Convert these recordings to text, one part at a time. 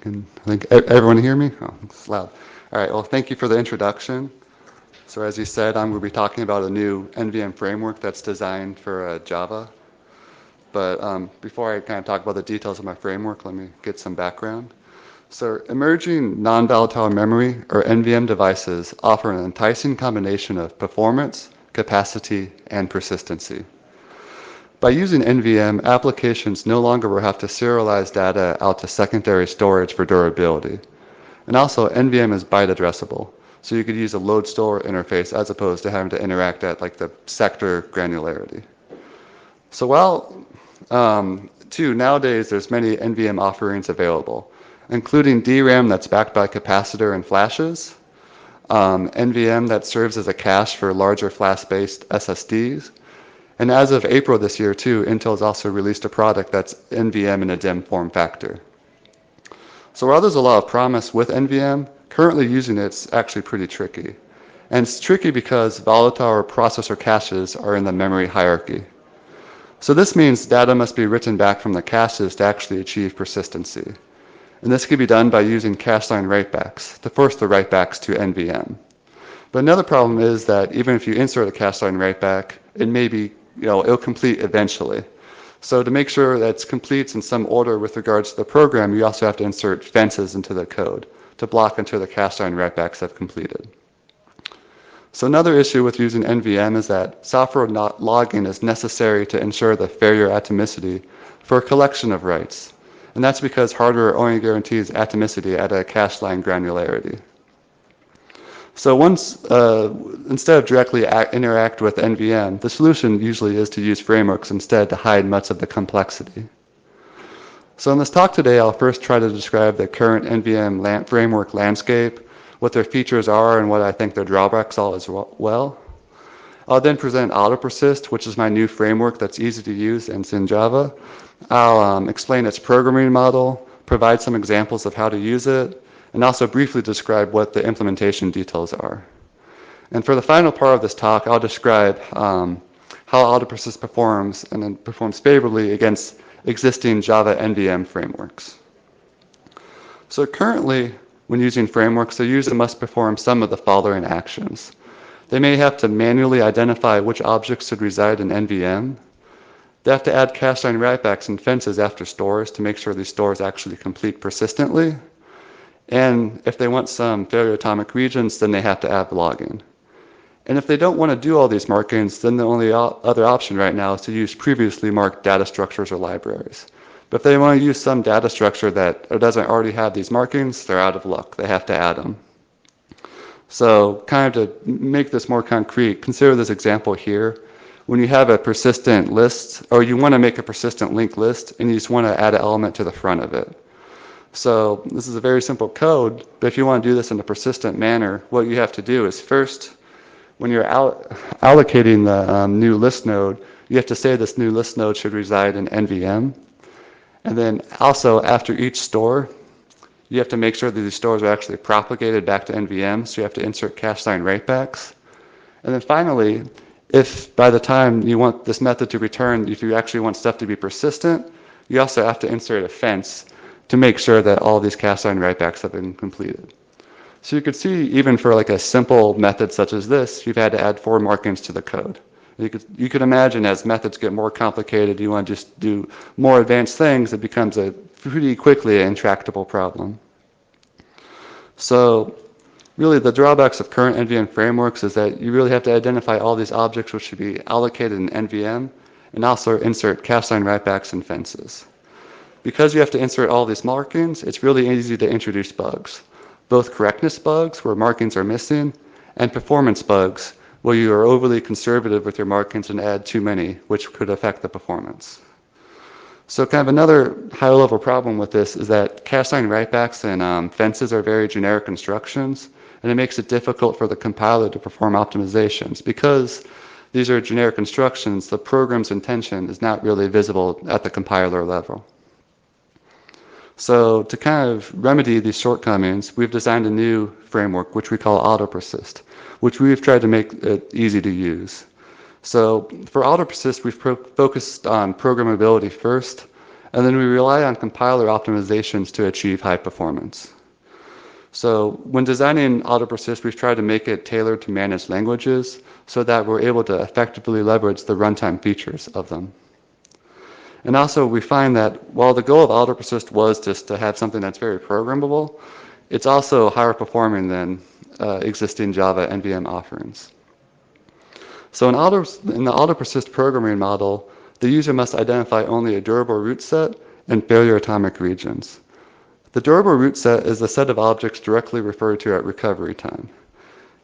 I think everyone hear me? Oh, it's loud. All right, well, thank you for the introduction. So as you said, I'm going to be talking about a new NVM framework that's designed for Java. But before I kind of talk about the details of my framework, let me get some background. So emerging non-volatile memory, or NVM devices, offer an enticing combination of performance, capacity, and persistency. By using NVM, applications no longer will have to serialize data out to secondary storage for durability. And also, NVM is byte-addressable, so you could use a load store interface as opposed to having to interact at like the sector granularity. So nowadays there's many NVM offerings available, including DRAM that's backed by capacitor and flashes, NVM that serves as a cache for larger flash-based SSDs, and as of April this year, too, Intel has also released a product that's NVM in a DIMM form factor. So while there's a lot of promise with NVM, currently using it's actually pretty tricky. And it's tricky because volatile processor caches are in the memory hierarchy. So this means data must be written back from the caches to actually achieve persistency. And this can be done by using cache line writebacks to force the writebacks to NVM. But another problem is that even if you insert a cache line writeback, it may be it'll complete eventually. So to make sure that it completes in some order with regards to the program, you also have to insert fences into the code to block until the cache line writebacks have completed. So another issue with using NVM is that software logging is necessary to ensure the failure atomicity for a collection of writes. And that's because hardware only guarantees atomicity at a cache line granularity. So instead of directly interact with NVM, the solution usually is to use frameworks instead to hide much of the complexity. So in this talk today, I'll first try to describe the current NVM framework landscape, what their features are, and what I think their drawbacks are as well. I'll then present AutoPersist, which is my new framework that's easy to use and it's in Java. I'll explain its programming model, provide some examples of how to use it, and also briefly describe what the implementation details are. And for the final part of this talk, I'll describe how AutoPersist performs and then performs favorably against existing Java NVM frameworks. So currently, when using frameworks, the user must perform some of the following actions. They may have to manually identify which objects should reside in NVM. They have to add cache line writebacks and fences after stores to make sure these stores actually complete persistently. And if they want some failure atomic regions, then they have to add logging. And if they don't want to do all these markings, then the only other option right now is to use previously marked data structures or libraries. But if they want to use some data structure that doesn't already have these markings, they're out of luck. They have to add them. So kind of to make this more concrete, consider this example here. When you have a persistent list, or you want to make a persistent linked list, and you just want to add an element to the front of it. So this is a very simple code, but if you want to do this in a persistent manner, what you have to do is first, when you're allocating the new list node, you have to say this new list node should reside in NVM. And then also after each store, you have to make sure that these stores are actually propagated back to NVM, so you have to insert cache line writebacks. And then finally, if by the time you want this method to return, if you actually want stuff to be persistent, you also have to insert a fence to make sure that all these cache line writebacks have been completed. So you could see even for like a simple method such as this, you've had to add 4 markings to the code. You could imagine as methods get more complicated, you want to just do more advanced things, it becomes a pretty quickly an intractable problem. So really the drawbacks of current NVM frameworks is that you really have to identify all these objects which should be allocated in NVM and also insert cache line writebacks and fences. Because you have to insert all these markings, it's really easy to introduce bugs. Both correctness bugs, where markings are missing, and performance bugs, where you are overly conservative with your markings and add too many, which could affect the performance. So kind of another high-level problem with this is that cache line writebacks and fences are very generic instructions, and it makes it difficult for the compiler to perform optimizations. Because these are generic instructions, the program's intention is not really visible at the compiler level. So to kind of remedy these shortcomings, we've designed a new framework, which we call AutoPersist, which we've tried to make it easy to use. So for AutoPersist, we've focused on programmability first, And then we rely on compiler optimizations to achieve high performance. So when designing AutoPersist, we've tried to make it tailored to managed languages so that we're able to effectively leverage the runtime features of them. And also we find that while the goal of AutoPersist was just to have something that's very programmable, it's also higher performing than existing Java NVM offerings. So in the AutoPersist programming model, the user must identify only a durable root set and failure atomic regions. The durable root set is the set of objects directly referred to at recovery time.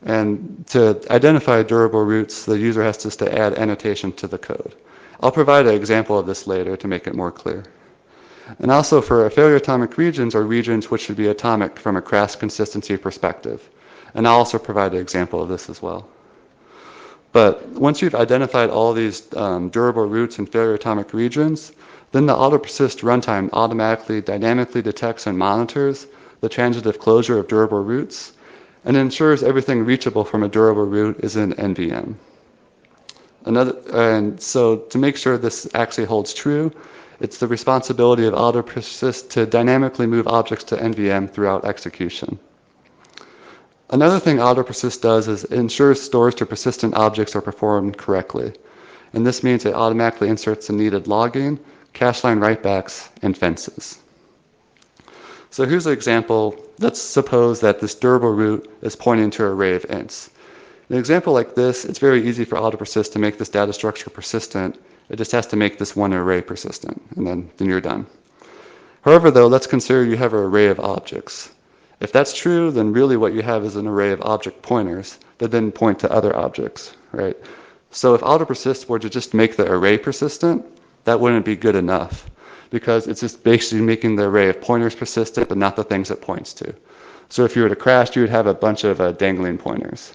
And to identify durable roots, the user has just to add annotation to the code. I'll provide an example of this later to make it more clear. And also for failure atomic regions are regions which should be atomic from a crash consistency perspective. And I'll also provide an example of this as well. But once you've identified all these durable roots and failure atomic regions, then the AutoPersist runtime automatically dynamically detects and monitors the transitive closure of durable roots and ensures everything reachable from a durable root is in NVM. And so to make sure this actually holds true, it's the responsibility of AutoPersist to dynamically move objects to NVM throughout execution. Another thing AutoPersist does is it ensures stores to persistent objects are performed correctly. And this means it automatically inserts the needed logging, cache line writebacks, and fences. So here's an example. Let's suppose that this durable root is pointing to an array of ints. In an example like this, it's very easy for AutoPersist to make this data structure persistent. It just has to make this one array persistent, and then you're done. However, though, let's consider you have an array of objects. If that's true, then really what you have is an array of object pointers that then point to other objects, right? So if AutoPersist were to just make the array persistent, that wouldn't be good enough because it's just basically making the array of pointers persistent, but not the things it points to. So if you were to crash, you would have a bunch of dangling pointers.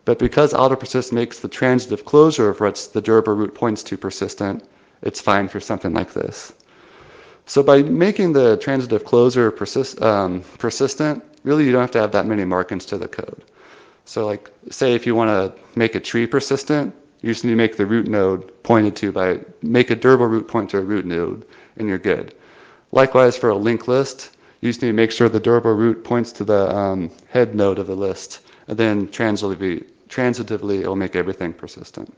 But because AutoPersist makes the transitive closure of what the durable root points to persistent, it's fine for something like this. So by making the transitive closure persistent, really you don't have to have that many markings to the code. So like, say if you want to make a tree persistent, you just need to make the root node pointed to make a durable root point to a root node, and you're good. Likewise for a linked list, you just need to make sure the durable root points to the head node of the list, and then transitively it will make everything persistent.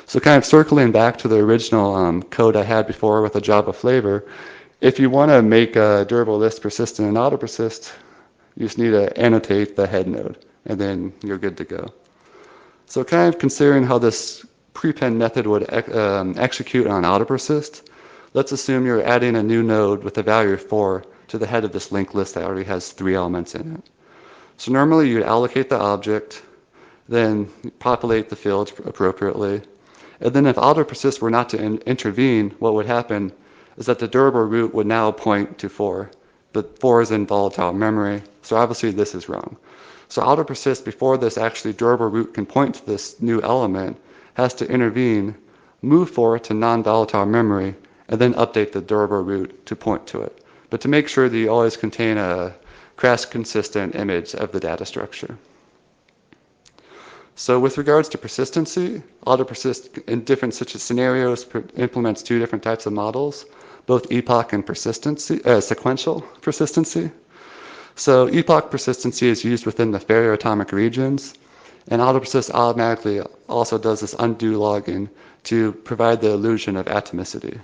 So kind of circling back to the original code I had before with the Java flavor, if you want to make a durable list persistent in AutoPersist, you just need to annotate the head node, and then you're good to go. So kind of considering how this prepend method would execute on AutoPersist, let's assume you're adding a new node with a value of 4 to the head of this linked list that already has 3 elements in it. So normally you'd allocate the object, then populate the fields appropriately. And then if AutoPersist were not to intervene, what would happen is that the durable root would now point to 4. But 4 is in volatile memory, so obviously this is wrong. So AutoPersist, before this actually durable root can point to this new element, has to intervene, move 4 to non-volatile memory, and then update the durable root to point to it. But to make sure that you always contain a crash consistent image of the data structure. So with regards to persistency, AutoPersist in different such scenarios implements 2 different types of models, both Epoch and sequential persistency. So Epoch persistency is used within the failure atomic regions, and AutoPersist automatically also does this undo logging to provide the illusion of atomicity.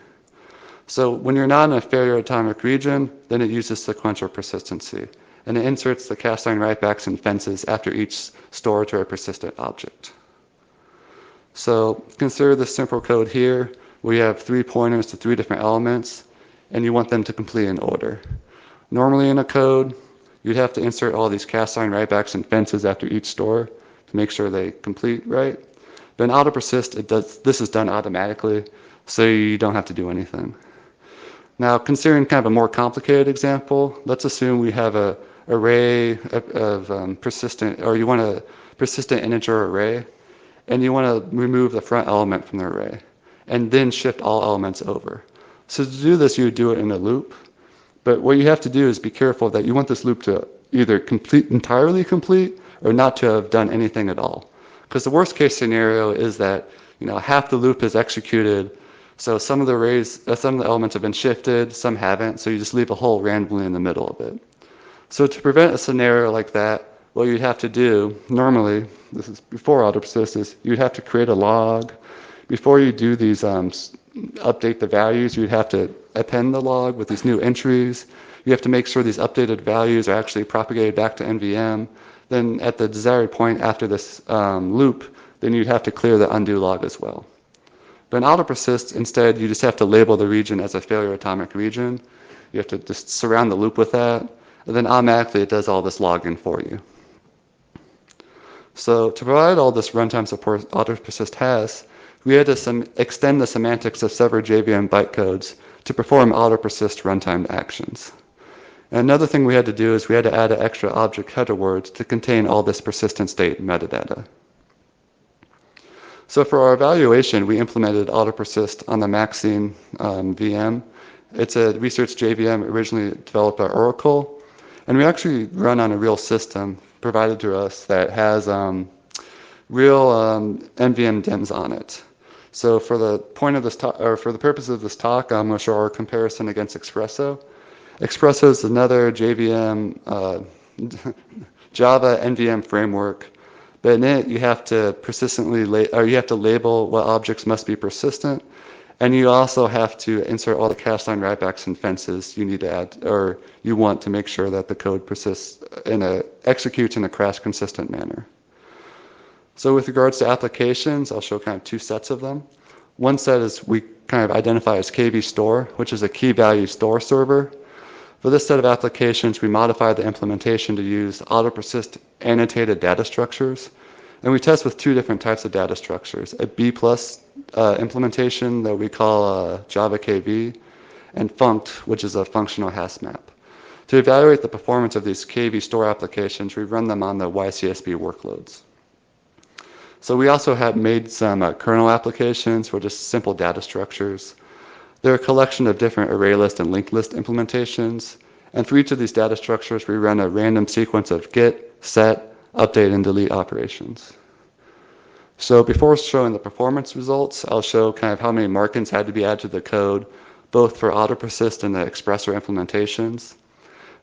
So when you're not in a failure atomic region, then it uses sequential persistency, and it inserts the cache line writebacks and fences after each store to a persistent object. So consider this simple code here. We have 3 pointers to 3 different elements, and you want them to complete in order. Normally in a code, you'd have to insert all these cache line writebacks and fences after each store to make sure they complete right. But in AutoPersist, this is done automatically, so you don't have to do anything. Now, considering kind of a more complicated example, let's assume we have an array of persistent, or you want a persistent integer array, and you want to remove the front element from the array, and then shift all elements over. So to do this, you would do it in a loop. But what you have to do is be careful that you want this loop to either entirely complete or not to have done anything at all. Because the worst case scenario is that half the loop is executed, So some of the elements have been shifted, some haven't, so you just leave a hole randomly in the middle of it. So to prevent a scenario like that, what you'd have to do, normally, this is before AutoPersist, is you'd have to create a log. Before you do these update the values, you'd have to append the log with these new entries. You have to make sure these updated values are actually propagated back to NVM. Then at the desired point after this loop, then you'd have to clear the undo log as well. But in AutoPersist, instead, you just have to label the region as a failure atomic region. You have to just surround the loop with that, and then automatically it does all this logging for you. So to provide all this runtime support AutoPersist has, we had to extend the semantics of several JVM bytecodes to perform AutoPersist runtime actions. And another thing we had to do is we had to add an extra object header words to contain all this persistent state metadata. So for our evaluation, we implemented AutoPersist on the Maxine VM. It's a research JVM originally developed by Oracle, and we actually run on a real system provided to us that has real NVM DIMMs on it. So for the point of this talk, or for the purpose of this talk, I'm going to show our comparison against Espresso. Espresso is another JVM Java NVM framework. But in it, you have to label what objects must be persistent, and you also have to insert all the cache line writebacks and fences you need to add, or you want to make sure that the code executes in a crash consistent manner. So with regards to applications, I'll show kind of two sets of them. One set is we kind of identify as KV store, which is a key value store server. For this set of applications, we modify the implementation to use AutoPersist annotated data structures. And we test with two different types of data structures, a B+ implementation that we call Java KV, and funct, which is a functional hash map. To evaluate the performance of these KV store applications, we run them on the YCSB workloads. So we also have made some kernel applications for just simple data structures. They're a collection of different array list and linked list implementations. And for each of these data structures, we run a random sequence of get, set, update, and delete operations. So before showing the performance results, I'll show kind of how many markings had to be added to the code, both for AutoPersist and the Expressor implementations.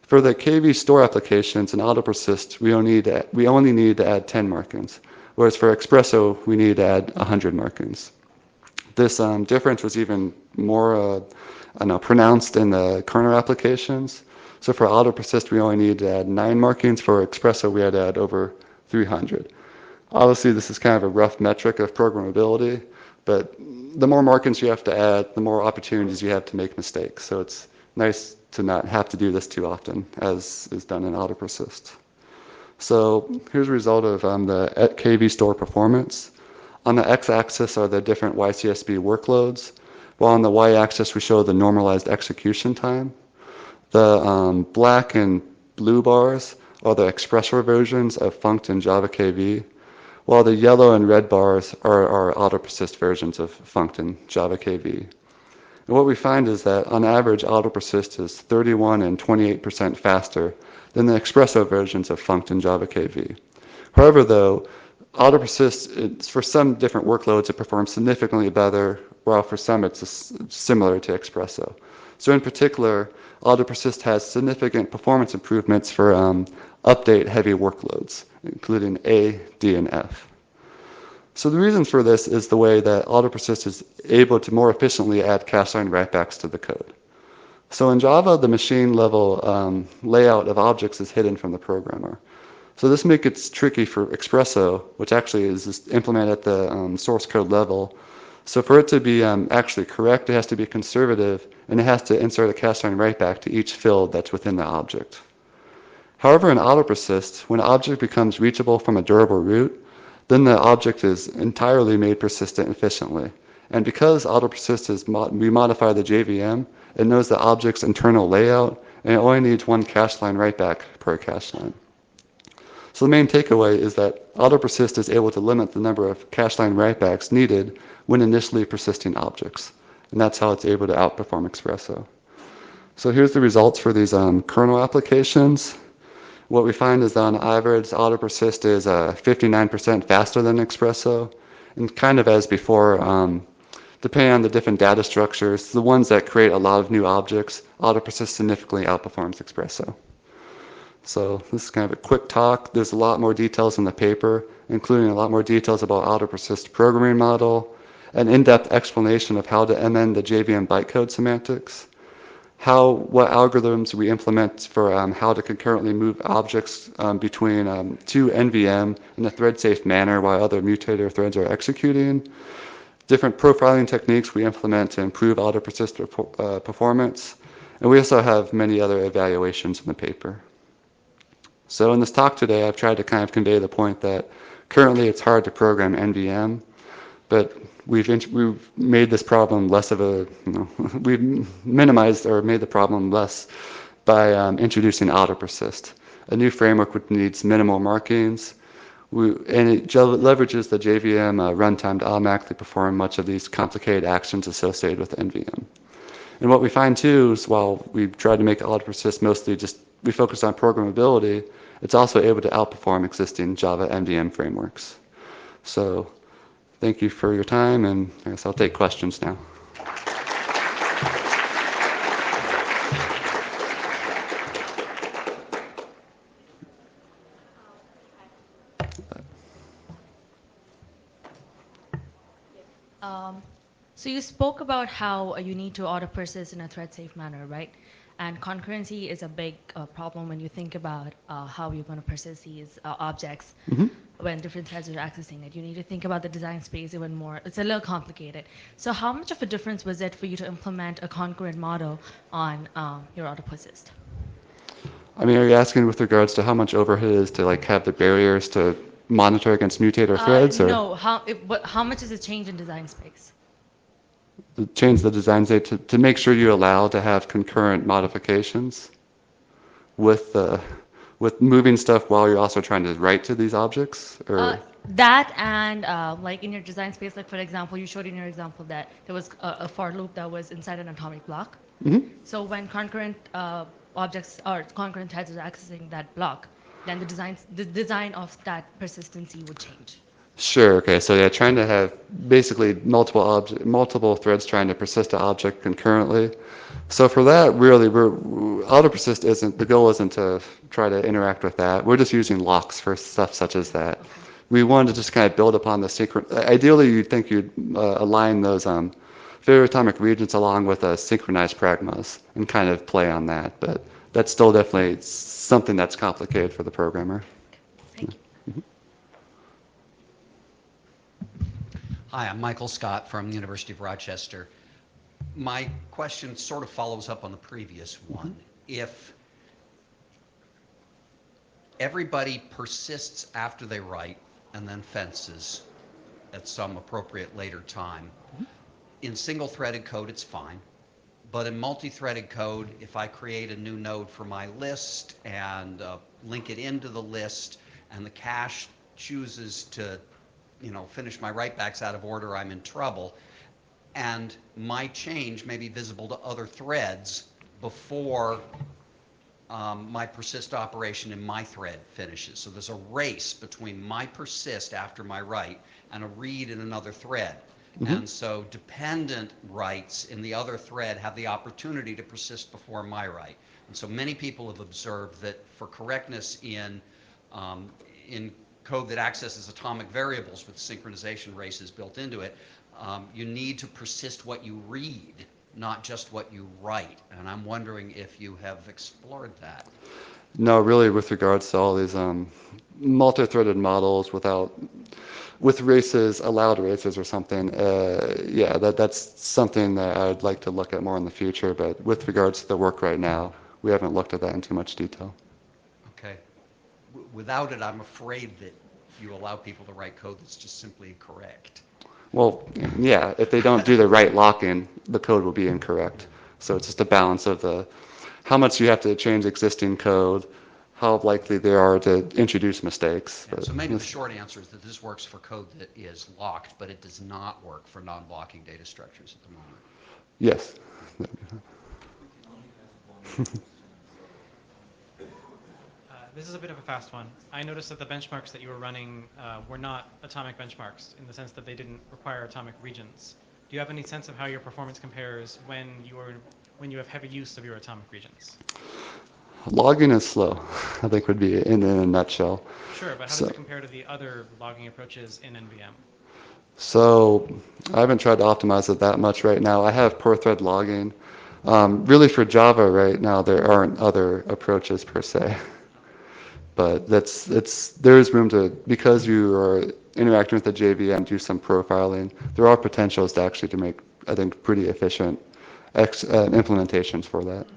For the KV store applications in AutoPersist, we only need to add 10 markings, whereas for Expresso, we need to add 100 markings. This difference was even more pronounced in the kernel applications. So for AutoPersist, we only need to add 9 markings. For Expresso, we had to add over 300. Obviously, this is kind of a rough metric of programmability, but the more markings you have to add, the more opportunities you have to make mistakes. So it's nice to not have to do this too often, as is done in AutoPersist. So here's a result of the KV store performance. On the x-axis are the different YCSB workloads, while on the y-axis we show the normalized execution time. The black and blue bars are the Expressor versions of funct and Java KV, while the yellow and red bars are our AutoPersist versions of funct and Java KV. And what we find is that on average, AutoPersist is 31 and 28% faster than the Expresso versions of funct and Java KV. However, though, AutoPersist, for some different workloads, it performs significantly better, while for some it's similar to Expresso. So in particular, AutoPersist has significant performance improvements for update-heavy workloads, including A, D, and F. So the reason for this is the way that AutoPersist is able to more efficiently add cache line writebacks to the code. So in Java, the machine-level layout of objects is hidden from the programmer. So this makes it tricky for Expresso, which actually is implemented at the source code level. So for it to be actually correct, it has to be conservative, and it has to insert a cache line writeback to each field that's within the object. However, in AutoPersist, when an object becomes reachable from a durable root, then the object is entirely made persistent efficiently. And because AutoPersist we modify the JVM, it knows the object's internal layout, and it only needs one cache line writeback per cache line. So the main takeaway is that AutoPersist is able to limit the number of cache line writebacks needed when initially persisting objects. And that's how it's able to outperform Expresso. So here's the results for these kernel applications. What we find is that on average, AutoPersist is 59% faster than Expresso. And kind of as before, Depending on the different data structures, the ones that create a lot of new objects, AutoPersist significantly outperforms Expresso. So this is kind of a quick talk. There's a lot more details in the paper, including a lot more details about AutoPersist programming model, an in-depth explanation of how to amend the JVM bytecode semantics, what algorithms we implement for how to concurrently move objects between two NVM in a thread-safe manner while other mutator threads are executing, different profiling techniques we implement to improve AutoPersist performance, and we also have many other evaluations in the paper. So in this talk today, I've tried to kind of convey the point that currently it's hard to program NVM, but we've made this problem less of a, we've minimized or made the problem less by introducing AutoPersist, a new framework which needs minimal markings, and it leverages the JVM runtime to automatically perform much of these complicated actions associated with NVM. And what we find too is while we've tried to make AutoPersist mostly we focus on programmability, it's also able to outperform existing Java NVM frameworks. So thank you for your time, and I guess I'll take questions now. So you spoke about how you need to auto-persist in a thread-safe manner, right? And concurrency is a big problem when you think about how you're going to persist these objects when different threads are accessing it. You need to think about the design space even more. It's a little complicated. So how much of a difference was it for you to implement a concurrent model on your auto-persist? I mean, are you asking with regards to how much overhead it is to like have the barriers to monitor against mutator threads? Or No, how much is a change in design space? change the design state to make sure you allow to have concurrent modifications with moving stuff while you're also trying to write to these objects? Or that and like in your design space, like for example, you showed in your example that there was a for loop that was inside an atomic block. So when concurrent objects or concurrent threads are accessing that block, then the design of that persistency would change. Sure. Okay. So yeah, trying to have basically multiple threads trying to persist an object concurrently. So for that, really, AutoPersist isn't the goal. Isn't to try to interact with that. We're just using locks for stuff such as that. Okay. We wanted to just kind of build upon the Ideally, you'd think you'd align those favorite atomic regions along with synchronized pragmas and kind of play on that. But that's still definitely something that's complicated for the programmer. Thank you. Hi, I'm Michael Scott from the University of Rochester. My question sort of follows up on the previous one. If everybody persists after they write and then fences at some appropriate later time, in single-threaded code it's fine, but in multi-threaded code, if I create a new node for my list and link it into the list and the cache chooses to finish my writebacks out of order, I'm in trouble. And my change may be visible to other threads before my persist operation in my thread finishes. So there's a race between my persist after my write and a read in another thread. And so dependent writes in the other thread have the opportunity to persist before my write. And so many people have observed that for correctness in code that accesses atomic variables with synchronization races built into it, you need to persist what you read, not just what you write. And I'm wondering if you have explored that. No, really, with regards to all these multi-threaded models with races, allowed races or something, yeah, that's something that I'd like to look at more in the future. But with regards to the work right now, we haven't looked at that in too much detail. Okay. Without it, I'm afraid that you allow people to write code that's just simply incorrect. Well, yeah, if they don't do the right lock-in, the code will be incorrect. So it's just a balance of how much you have to change existing code, how likely they are to introduce mistakes. Yeah, so maybe the short answer is that this works for code that is locked, but it does not work for non-blocking data structures at the moment. Yes. This is a bit of a fast one. I noticed that the benchmarks that you were running were not atomic benchmarks in the sense that they didn't require atomic regions. Do you have any sense of how your performance compares when you have heavy use of your atomic regions? Logging is slow, I think would be in a nutshell. Sure, but how does it compare to the other logging approaches in NVM? So I haven't tried to optimize it that much right now. I have per thread logging. Really for Java right now, there aren't other approaches per se. But there is room to, because you are interacting with the JVM, do some profiling. There are potentials to actually to make, I think, pretty efficient implementations for that.